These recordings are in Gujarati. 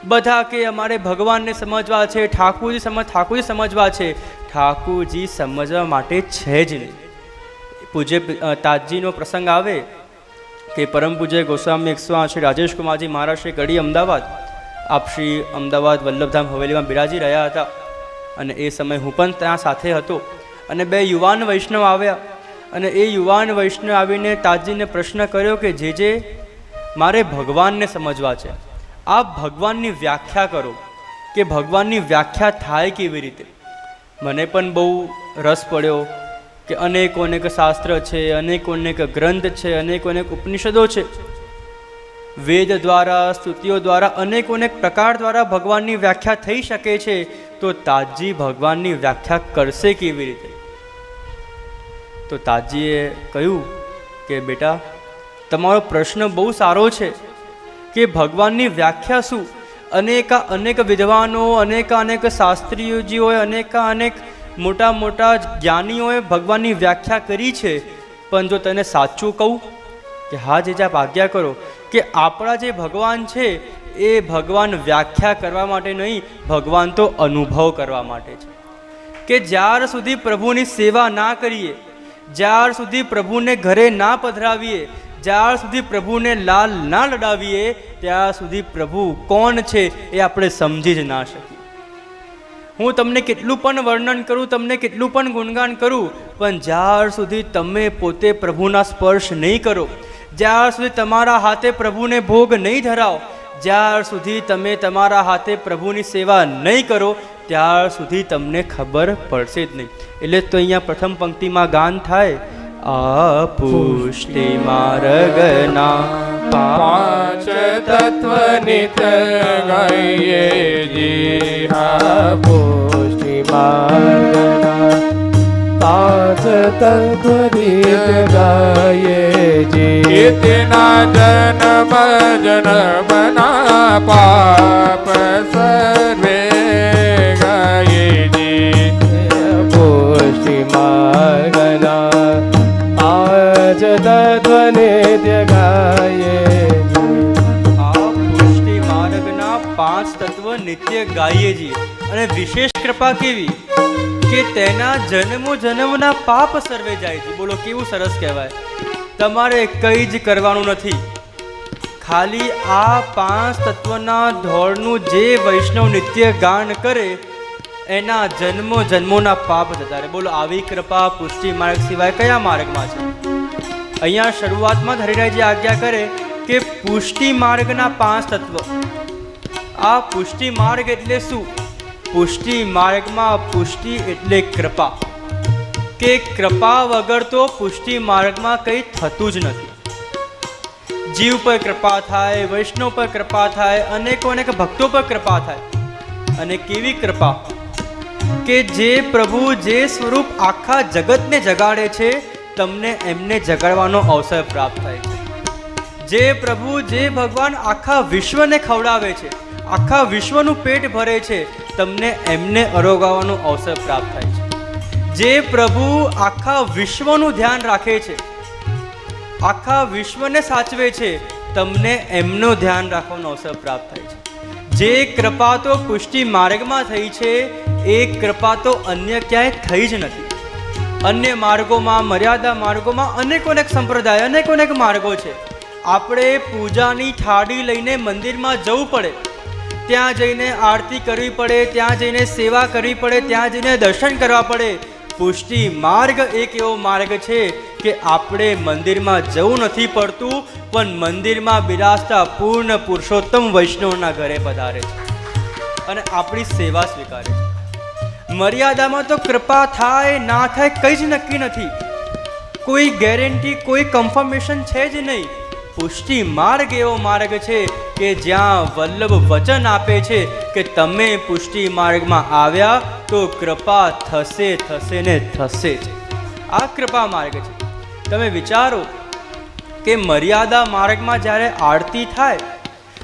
બધા કે અમારે ભગવાનને સમજવા છે, ઠાકુરજી સમજવા છે. ઠાકુરજી સમજવા માટે છે જ નહીં. પૂજ્ય તાજજીનો પ્રસંગ આવે કે પરમ પૂજ્ય ગોસ્વામી 108 રાજેશ કુમારજી મહારાજ શ્રી ગઢી અમદાવાદ, આપ શ્રી અમદાવાદ વલ્લભધામ હવેલીમાં બિરાજી રહ્યા હતા. અને એ સમયે હું પણ ત્યાં સાથે હતો. અને બે યુવાન વૈષ્ણવ આવ્યા. અને એ યુવાન વૈષ્ણવ આવીને તાજજીને પ્રશ્ન કર્યો કે જે મારે ભગવાનને સમજવા છે, આપ ભગવાનની વ્યાખ્યા કરો કે ભગવાનની વ્યાખ્યા થાય કેવી રીતે. મને પણ બહુ રસ પડ્યો કે અનેક શાસ્ત્ર છે, અનેક ગ્રંથ છે, અનેક ઉપનિષદો છે. વેદ દ્વારા, સ્તુતિઓ દ્વારા, અનેક પ્રકાર દ્વારા ભગવાનની વ્યાખ્યા થઈ શકે છે. તો તાજજી ભગવાનની વ્યાખ્યા કરશે કેવી રીતે? તો તાજજીએ કહ્યું કે બેટા, તમારો પ્રશ્ન બહુ સારો છે કે ભગવાનની વ્યાખ્યા શું. અનેક વિદ્વાનો, અનેક શાસ્ત્રીઓજીઓએ, અનેક મોટા જ્ઞાનીઓએ ભગવાનની વ્યાખ્યા કરી છે. પણ જો તને સાચું કહું કે હા જે આપ આજ્ઞા કરો, કે આપણા જે ભગવાન છે એ ભગવાન વ્યાખ્યા કરવા માટે નહીં, ભગવાન તો અનુભવ કરવા માટે છે. કે જ્યાર સુધી પ્રભુની સેવા ના કરીએ, જ્યાર સુધી પ્રભુને ઘરે ના પધરાવીએ, જ્યાર સુધી પ્રભુને લાલ ના લડાવીએ, ત્યાં સુધી પ્રભુ કોણ છે એ આપણે સમજી જ ના શકીએ. હું તમને કેટલું પણ વર્ણન કરું, તમને કેટલું પણ ગુણગાન કરું, પણ જ્યાર સુધી તમે પોતે પ્રભુના સ્પર્શ નહીં કરો, જ્યાર સુધી તમારા હાથે પ્રભુને ભોગ નહીં ધરાવો, જ્યાર સુધી તમે તમારા હાથે પ્રભુની સેવા નહીં કરો, ત્યાર સુધી તમને ખબર પડશે જ નહીં. એટલે તો અહીંયા પ્રથમ પંક્તિમાં ગાન થાય, આ પુષ્ટિ માર્ગના પાંચ તત્વ નિત ગાઈએ જી. હા પુષ્ટિ માર્ગના પાંચ તત્વ નિત ગાઈએ જી. તેના જન્મના પાપ સર્વે ગાઈએ જી. પુષ્ટિ માર્ગના આજ તત્વ નિત્ય ગાઈએ જી. આ પુષ્ટિ માર્ગના 5 તત્વ નિત્ય ગાઈએ જી. અને વિશેષ કૃપા કેવી કે તેના જન્મના પાપ સર્વે જાય છે. બોલો કેવું સરસ કહેવાય. તમારે કંઈ જ કરવાનું નથી, ખાલી આ 5 તત્વના ધોળનું જે વૈષ્ણવ નિત્ય ગાન કરે એના જન્મોના પાપ જતા રહે. બોલો આવી કૃપા પુષ્ટિ માર્ગ સિવાય કયા માર્ગમાં છે? અહીંયા શરૂઆતમાં જ હરિરાયજી આજ્ઞા કરે કે પુષ્ટિ માર્ગના 5 તત્વ. આ પુષ્ટિ માર્ગ એટલે શું? પુષ્ટિ માર્ગમાં પુષ્ટિ એટલે કૃપા. કે કૃપા વગર તો પુષ્ટિ માર્ગમાં કંઈ થતું જ નથી. જીવ પર કૃપા થાય, વૈષ્ણવ પર કૃપા થાય, અનેક ભક્તો પર કૃપા થાય. અને કેવી કૃપા કે જે પ્રભુ જે સ્વરૂપ આખા જગતને જગાડે છે, તમને એમને જગાડવાનો અવસર પ્રાપ્ત થાય છે. જે પ્રભુ, જે ભગવાન આખા વિશ્વને ખવડાવે છે, આખા વિશ્વનું પેટ ભરે છે, તમને એમને અરોગાવાનો અવસર પ્રાપ્ત થાય છે. જે પ્રભુ આખા વિશ્વનું ધ્યાન રાખે છે, આખા વિશ્વને સાચવે છે, તમને એમનું ધ્યાન રાખવાનો અવસર પ્રાપ્ત થાય છે. જે કૃપા તો પુષ્ટિ માર્ગમાં થઈ છે, એ કૃપા તો અન્ય ક્યાંય થઈ જ નથી. અન્ય માર્ગોમાં, મર્યાદા માર્ગોમાં અનેક સંપ્રદાય, અનેક માર્ગો છે. આપણે પૂજાની થાળી લઈને મંદિરમાં જવું પડે, ત્યાં જઈને આરતી કરવી પડે, ત્યાં જઈને સેવા કરવી પડે, ત્યાં જઈને દર્શન કરવા પડે. પુષ્ટિ માર્ગ એક એવો માર્ગ છે કે આપણે મંદિરમાં જવું નથી પડતું, પણ મંદિરમાં બિરાજતા પૂર્ણ પુરુષોત્તમ વૈષ્ણવના ઘરે પધારે છે અને આપણી સેવા સ્વીકારે છે. મર્યાદામાં તો કૃપા થાય ના થાય કંઈ જ નક્કી નથી, કોઈ ગેરંટી, કોઈ કન્ફર્મેશન છે જ નહીં. પુષ્ટિ માર્ગ એવો માર્ગ છે કે જ્યાં વલ્લભ વચન આપે છે કે તમે પુષ્ટિ માર્ગમાં આવ્યા તો કૃપા થશે ને થશે જ. આ કૃપા માર્ગ છે. તમે વિચારો કે મર્યાદા માર્ગમાં જ્યારે આરતી થાય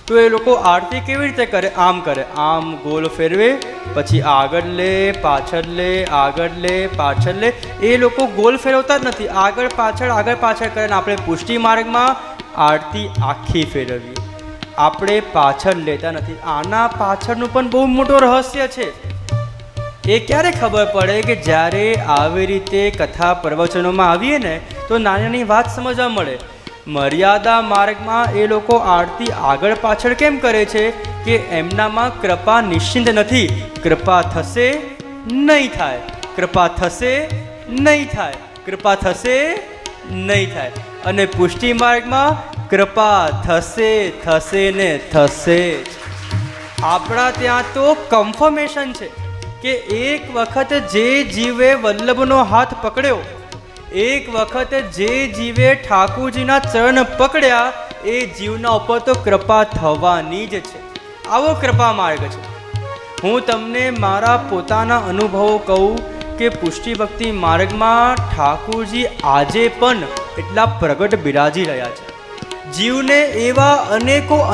તો એ લોકો આરતી કેવી રીતે કરે? આમ કરે, આમ ગોળ ફેરવે, પછી આગળ લે, પાછળ લે, આગળ લે, પાછળ લે. એ લોકો ગોળ ફેરવતા જ નથી, આગળ પાછળ કરે. આપણે પુષ્ટિ માર્ગમાં આરતી આખી ફેરવીએ, આપણે પાછળ લેતા નથી. આના પાછળનું પણ બહુ મોટું રહસ્ય છે. એ ક્યારે ખબર પડે કે જ્યારે આવી રીતે કથા પ્રવચનોમાં આવીએ ને તો નાની નાની વાત સમજવા મળે. મર્યાદા માર્ગમાં એ લોકો આરતી આગળ પાછળ કેમ કરે છે કે એમનામાં કૃપા નિશ્ચિંત નથી. કૃપા થશે નહીં થાય, કૃપા થશે નહીં થાય, કૃપા થશે નહીં થાય. અને પુષ્ટિ માર્ગમાં કૃપા થશે થશે ને થશે. આપણા ત્યાં તો કન્ફર્મેશન છે કે એક વખત જે જીવે વલ્લભનો હાથ પકડ્યો, એક વખત જે જીવે ઠાકુરજીના ચરણ પકડ્યા, એ જીવના ઉપર તો કૃપા થવાની જ છે. આવો કૃપા માર્ગ છે. હું તમને મારા પોતાના અનુભવો કહું કે પુષ્ટિ ભક્તિ માર્ગમાં ઠાકુરજી આજે પણ એટલા પ્રગટ બિરાજી રહ્યા છે. જીવને એવા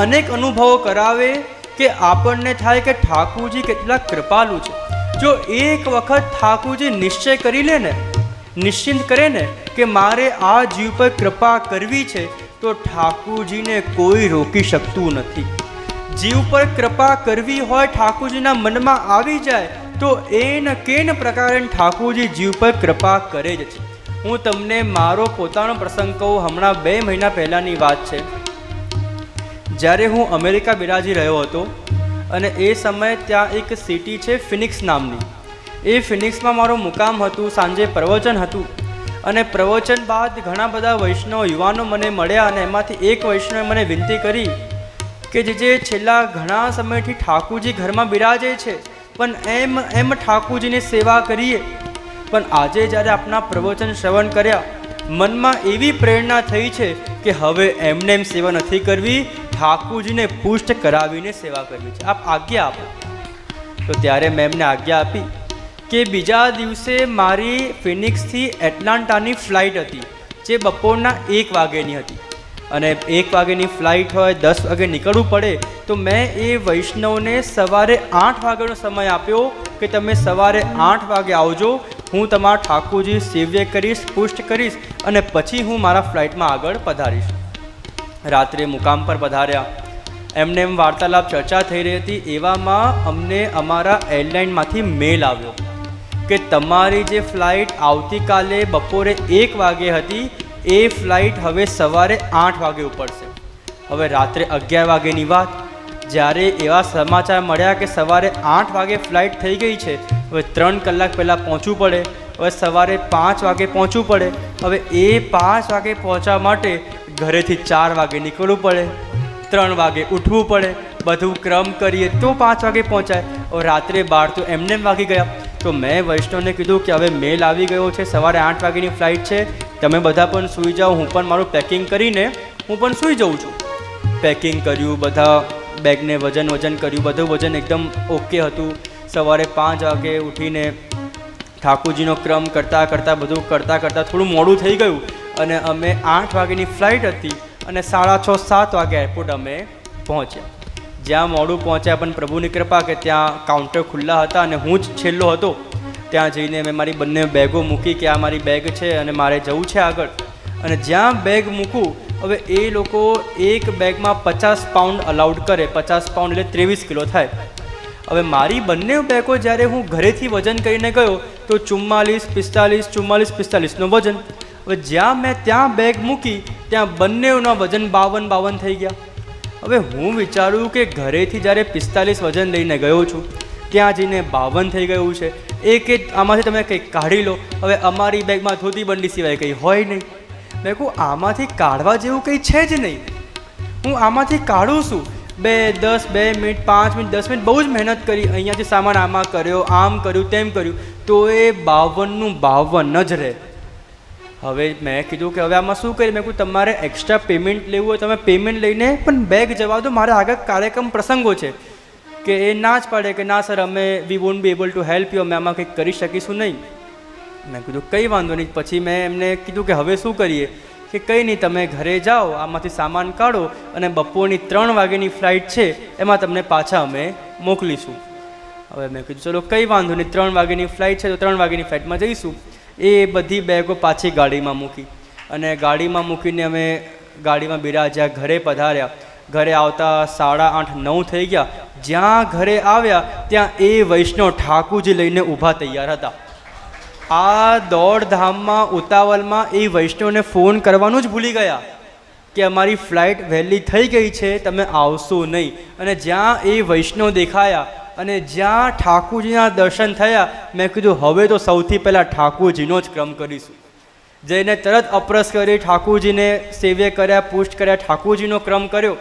અનેક અનુભવો કરાવે કે આપણને થાય કે ઠાકુરજી કેટલા કૃપાલુ છે. જો એક વખત ઠાકુરજી નિશ્ચય કરી લે ને, નિશ્ચિંત કરે ને કે મારે આ જીવ પર કૃપા કરવી છે, તો ઠાકુરજીને કોઈ રોકી શકતું નથી. જીવ પર કૃપા કરવી હોય, ઠાકુરજીના મનમાં આવી જાય તો એન કેન પ્રકારે ઠાકુરજી જીવ પર કૃપા કરે જ છે. હું તમને મારો પોતાનો પ્રસંગ કહું. હમણાં 2 મહિના પહેલાંની વાત છે. જ્યારે હું અમેરિકા બિરાજી રહ્યો હતો અને એ સમયે ત્યાં એક સિટી છે ફિનિક્સ નામની. એ ફિનિક્સમાં મારો મુકામ હતું. સાંજે પ્રવચન હતું અને પ્રવચન બાદ ઘણા બધા વૈષ્ણવ યુવાનો મને મળ્યા અને એમાંથી એક વૈષ્ણવે મને વિનંતી કરી કે જે છેલ્લા ઘણા સમયથી ઠાકુરજી ઘરમાં બિરાજે છે, પણ એમ ઠાકુરજીની સેવા કરીએ. પણ આજે જ્યારે આપના પ્રવચન શ્રવણ કર્યા, મનમાં એવી પ્રેરણા થઈ છે કે હવે એમને એમ સેવા નથી કરવી, ઠાકુરજીને પુષ્ટ કરાવીને સેવા કરવી છે. આપ આજ્ઞા આપો. તો ત્યારે મેં એમને આજ્ઞા આપી કે બીજા દિવસે મારી ફિનિક્સથી એટલાન્ટાની ફ્લાઇટ હતી, જે બપોરના 1 વાગ્યાની હતી. અને 1 વાગ્યાની ફ્લાઇટ હોય, 10 વાગે નીકળવું પડે, તો મેં એ વૈષ્ણવને સવારે 8 વાગ્યાનો સમય આપ્યો કે તમે સવારે 8 વાગે આવજો, હું તમારા ઠાકુરજી સેવ્ય કરીશ, પુષ્ટ કરીશ અને પછી હું મારા ફ્લાઇટમાં આગળ પધારીશ. રાત્રે મુકામ પર પધાર્યા. એમને એમ વાર્તાલાપ ચર્ચા થઈ રહી હતી. એવામાં અમને અમારા એરલાઇનમાંથી મેલ આવ્યો કે તમારી જે ફ્લાઇટ આવતીકાલે બપોરે 1 વાગે હતી, એ ફ્લાઇટ હવે સવારે 8 વાગે ઉપડશે. હવે રાત્રે 11 વાગ્યાની વાત. જ્યારે એવા સમાચાર મળ્યા કે સવારે 8 વાગે ફ્લાઇટ થઈ ગઈ છે, હવે 3 કલાક પહેલાં પહોંચવું પડે, હવે સવારે 5 વાગે પહોંચવું પડે. હવે એ 5 વાગે પહોંચવા માટે ઘરેથી 4 વાગે નીકળવું પડે, 3 વાગે ઉઠવું પડે, બધું ક્રમ કરીએ તો 5 વાગે પહોંચાય. હવે રાત્રે 12 તો એમને વાગી ગયા. તો મેં વૈષ્ણવને કીધું કે હવે મેલ આવી ગયો છે, સવારે 8 વાગ્યાની ફ્લાઇટ છે, તમે બધા પણ સૂઈ જાઓ, હું પણ મારું પેકિંગ કરીને હું પણ સૂઈ જાઉં છું. પેકિંગ કર્યું, બધા બેગને વજન કર્યું, બધું વજન એકદમ ઓકે હતું. સવારે 5 વાગે ઉઠીને ઠાકુરજીનો ક્રમ કરતાં થોડું મોડું થઈ ગયું અને અમે 8 વાગ્યાની ફ્લાઇટ હતી અને 6:30-7 વાગે એરપોર્ટ અમે પહોંચ્યા. જ્યાં મોડું પહોંચ્યા પણ પ્રભુની કૃપા કે ત્યાં કાઉન્ટર ખુલ્લા હતા અને હું જ છેલ્લો હતો. ત્યાં જઈને મેં મારી બંને બેગો મૂકી કે આ મારી બેગ છે અને મારે જવું છે આગળ. અને જ્યાં બેગ મૂકું, હવે એ લોકો એક બેગમાં 50 પાઉન્ડ અલાઉડ કરે. 50 પાઉન્ડ એટલે 23 કિલો થાય. હવે મારી બંને બેગો જ્યારે હું ઘરેથી વજન કરીને ગયો તો 44-45 વજન. હવે જ્યાં મેં ત્યાં બેગ મૂકી ત્યાં બંનેના વજન 52 થઈ ગયા. હવે હું વિચારું કે ઘરેથી જ્યારે 45 વજન લઈને ગયો છું, ત્યાં જઈને 52 થઈ ગયું છે. એક આમાંથી તમે કંઈક કાઢી લો. હવે અમારી બેગમાં ધોતી બંડી સિવાય કંઈ હોય નહીં. મેં કહું આમાંથી કાઢવા જેવું કંઈ છે જ નહીં, હું આમાંથી કાઢું છું? 2 મિનિટ 5 મિનિટ 10 મિનિટ બહુ જ મહેનત કરી, અહીંયાથી સામાન આમાં કર્યો, આમ કર્યું, તેમ કર્યું, તો એ 52 જ રહે. હવે મેં કીધું કે હવે આમાં શું કરીએ? મેં કહ્યું તમારે એક્સ્ટ્રા પેમેન્ટ લેવું હોય તમે પેમેન્ટ લઈને પણ બેગ જવા દો, મારે આગળ કાર્યક્રમ પ્રસંગો છે. કે એ ના જ પાડે કે ના સર, અમે we want be able to help you, અમે આમાં કંઈક કરી શકીશું નહીં. મેં કીધું કંઈ વાંધો નહીં. પછી મેં એમને કીધું કે હવે શું કરીએ? કે કંઈ નહીં, તમે ઘરે જાઓ, આમાંથી સામાન કાઢો અને બપોરની 3 વાગ્યાની ફ્લાઇટ છે એમાં તમને પાછા અમે મોકલીશું. હવે મેં કીધું ચલો કંઈ વાંધો નહીં, 3 વાગ્યાની ફ્લાઇટ છે તો 3 વાગ્યાની ફ્લાઇટમાં જઈશું. એ બધી બેગો પાછી ગાડીમાં મૂકી અને ગાડીમાં મૂકીને અમે ગાડીમાં બિરાજ્યા, ઘરે પધાર્યા. ઘરે આવતા 8:30 9 થઈ ગયા. જ્યાં ઘરે આવ્યા ત્યાં એ વૈષ્ણવ ઠાકુરજી લઈને ઊભા તૈયાર હતા. આ દોડધામમાં ઉતાવળમાં એ વૈષ્ણવને ફોન કરવાનું જ ભૂલી ગયા કે અમારી ફ્લાઇટ વહેલી થઈ ગઈ છે, તમે આવશો નહીં. અને જ્યાં એ વૈષ્ણવ દેખાયા અને જ્યાં ઠાકુરજીના દર્શન થયા, મેં કીધું હવે તો સૌથી પહેલાં ઠાકુરજીનો જ ક્રમ કરીશું. જઈને તરત અપરસ કરી ઠાકુરજીને સેવ્ય કર્યા, પુષ્ટ કર્યા, ઠાકુરજીનો ક્રમ કર્યો.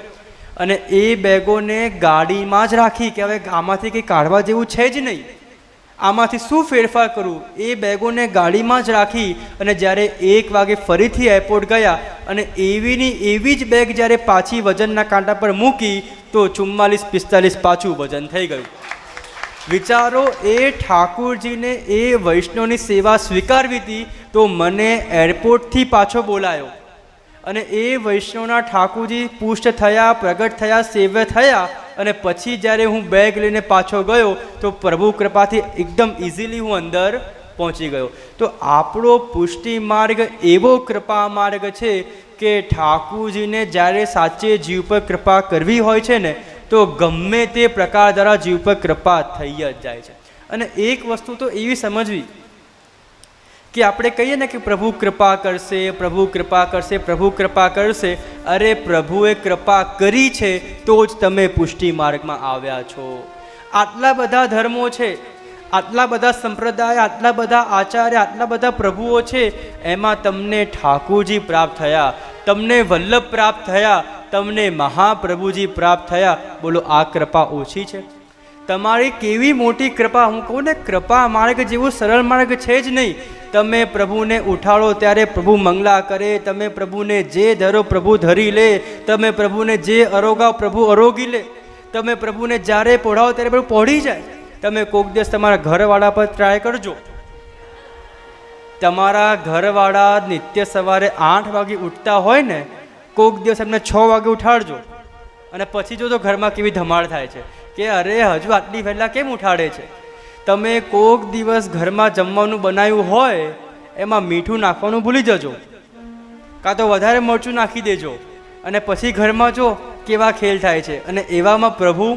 અને એ બેગોને ગાડીમાં જ રાખી કે હવે આમાંથી કંઈ કાઢવા જેવું છે જ નહીં, આમાંથી શું ફેરફાર કરવું. એ બેગોને ગાડીમાં જ રાખી અને જ્યારે 1 વાગે ફરીથી એરપોર્ટ ગયા અને એવીની એવી જ બેગ જ્યારે પાછી વજનના કાંટા પર મૂકી તો 44-45 પાછું વજન થઈ ગયું. વિચારો, એ ઠાકુરજીને એ વૈષ્ણવની સેવા સ્વીકારવી હતી તો મને એરપોર્ટથી પાછો બોલાયો. અને એ વૈષ્ણવના ઠાકુરજી પુષ્ટ થયા, પ્રગટ થયા, સેવ્ય થયા. અને પછી જ્યારે હું બેગ લઈને પાછો ગયો તો પ્રભુ કૃપાથી એકદમ ઇઝીલી હું અંદર પહોંચી ગયો. તો આપણો પુષ્ટિ માર્ગ એવો કૃપા માર્ગ છે કે ઠાકુરજીને જ્યારે સાચે જીવ પર કૃપા કરવી હોય છે ને તો ગમે તે પ્રકાર દ્વારા જીવ પર કૃપા થઈ જ જાય છે. અને એક વસ્તુ તો એવી સમજવી કે આપણે કહીએ ને કે પ્રભુ કૃપા કરશે, પ્રભુ કૃપા કરશે, પ્રભુ કૃપા કરશે. અરે પ્રભુએ કૃપા કરી છે તો જ તમે પુષ્ટિ માર્ગમાં આવ્યા છો. આટલા બધા ધર્મો છે, આટલા બધા સંપ્રદાય, આટલા બધા આચાર્ય, આટલા બધા પ્રભુઓ છે, એમાં તમને ઠાકુરજી પ્રાપ્ત થયા, તમને વલ્લભ પ્રાપ્ત થયા, તમને મહાપ્રભુજી પ્રાપ્ત થયા. બોલો આ કૃપા ઓછી છે? તમારી કેવી મોટી કૃપા! હું કહું ને, કૃપા માર્ગ જેવો સરળ માર્ગ છે જ નહીં. તમે પ્રભુને ઉઠાડો ત્યારે પ્રભુ મંગલા કરે, તમે પ્રભુને જે ધરો પ્રભુ ધરી લે, તમે પ્રભુને જે અરોગાવ પ્રભુ અરોગી લે, તમે પ્રભુને જ્યારે પોઢાવો ત્યારે પ્રભુ પોઢી જાય. તમે કોઈક દિવસ તમારા ઘરવાળા પર ટ્રાય કરજો. તમારા ઘરવાળા નિત્ય સવારે 8 વાગે ઉઠતા હોય ને, કોઈક દિવસ એમને 6 વાગે ઉઠાડજો અને પછી જોજો ઘરમાં કેવી ધમાડ થાય છે કે અરે હજુ આટલી વહેલા કેમ ઉઠાડે છે. તમે કોઈક દિવસ ઘરમાં જમવાનું બનાવ્યું હોય એમાં મીઠું નાખવાનું ભૂલી જજો, કાં તો વધારે મરચું નાખી દેજો અને પછી ઘરમાં જો કેવા ખેલ થાય છે. અને એવામાં પ્રભુ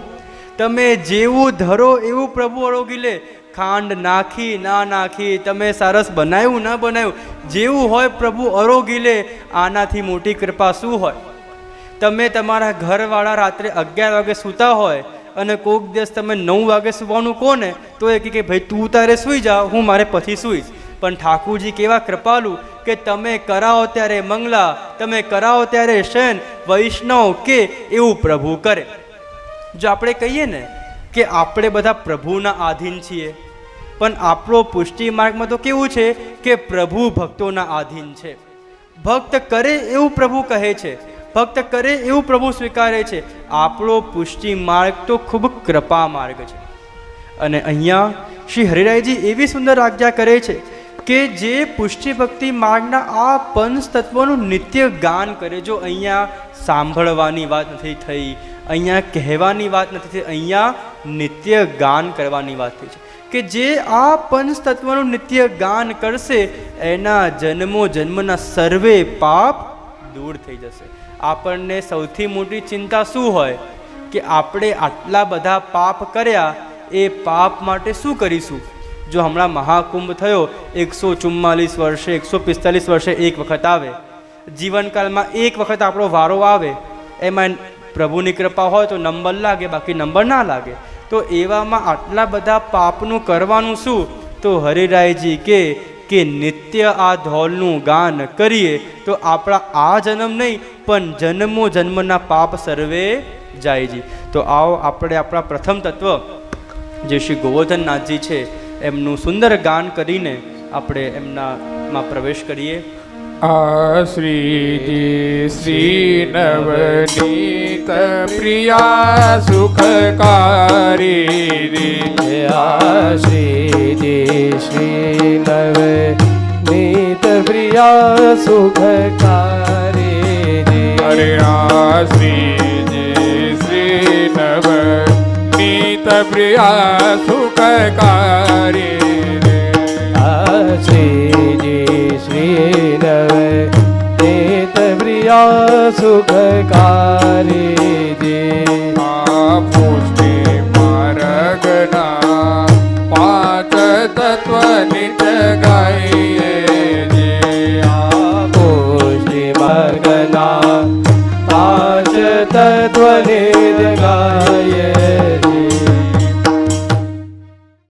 તમે જેવું ધરો એવું પ્રભુ અરોગી લે. ખાંડ નાખી ના નાખી, તમે સરસ બનાવ્યું ના બનાવ્યું, જેવું હોય પ્રભુ અરોગી લે. આનાથી મોટી કૃપા શું હોય? તમે તમારા ઘરવાળા રાત્રે 11 વાગે સૂતા હોય અને કોઈક દિવસ તમે 9 વાગે સુવાનું કહો ને તો એ કહે કે ભાઈ તું તારે સૂઈ જા, હું મારે પછી સૂઈશ. પણ ઠાકુરજી કેવા કૃપાલુ કે તમે કરાવો ત્યારે મંગલા, તમે કરાવો ત્યારે શયન, વૈષ્ણવ કે એવું પ્રભુ કરે. જો આપણે કહીએ ને કે આપણે બધા પ્રભુના આધીન છીએ, પણ આપણો પુષ્ટિ માર્ગમાં તો કેવું છે કે પ્રભુ ભક્તોના આધીન છે. ભક્ત કરે એવું પ્રભુ કહે છે, ભક્ત કરે એવું પ્રભુ સ્વીકારે છે. આપણો પુષ્ટિ માર્ગ તો ખૂબ કૃપા માર્ગ છે. અને અહીંયા શ્રી હરિરાયજી એવી સુંદર આજ્ઞા કરે છે કે જે પુષ્ટિ ભક્તિ માર્ગના આ પંચ તત્વોનું નિત્ય ગાન કરે. જો અહીંયા સાંભળવાની વાત નથી થઈ, અહીંયા કહેવાની વાત નથી થઈ, અહીંયા નિત્ય ગાન કરવાની વાત થઈ છે કે જે આ પંચ તત્વનું નિત્ય ગાન કરશે એના જન્મો જન્મના સર્વે પાપ દૂર થઈ જશે. આપણને સૌથી મોટી ચિંતા શું હોય કે આપણે આટલા બધા પાપ કર્યા, એ પાપ માટે શું કરીશું? જો હમણાં મહાકુંભ થયો, 144 વર્ષે 145 વર્ષે એક વખત આવે, જીવનકાળમાં એક વખત આપણો વારો આવે, એમાં પ્રભુની કૃપા હોય તો નંબર લાગે, બાકી નંબર ના લાગે. તો એવામાં આટલા બધા પાપનું કરવાનું શું? તો હરિરાયજી કે નિત્ય આ ધોલનું ગાન કરીએ તો આપણા આ જન્મ નહીં પણ જન્મો જન્મના પાપ સર્વે જાયજી. તો આવો આપણે આપણા પ્રથમ તત્વ જે શ્રી ગોવર્ધનનાથજી છે એમનું સુંદર ગાન કરીને આપણે એમનામાં પ્રવેશ કરીએ. શ્રીજી શ્રી નવનીત પ્રિયા સુખકારી, શ્રીજી શ્રી નવનીત પ્રિયા સુખકારી. અરે શ્રીજી શ્રી નવનીત પ્રિયા સુખકારી. શ્રીજી શ્રી નવનીત પ્રિયા પ્રિયા સુખકારી જી આ પુષ્ટિ માર્ગના પાંચ તત્વ નિત્ય ગાઈએ જી આ પુષ્ટિ માર્ગના પાંચ તત્વ નિત્ય ગાઈએ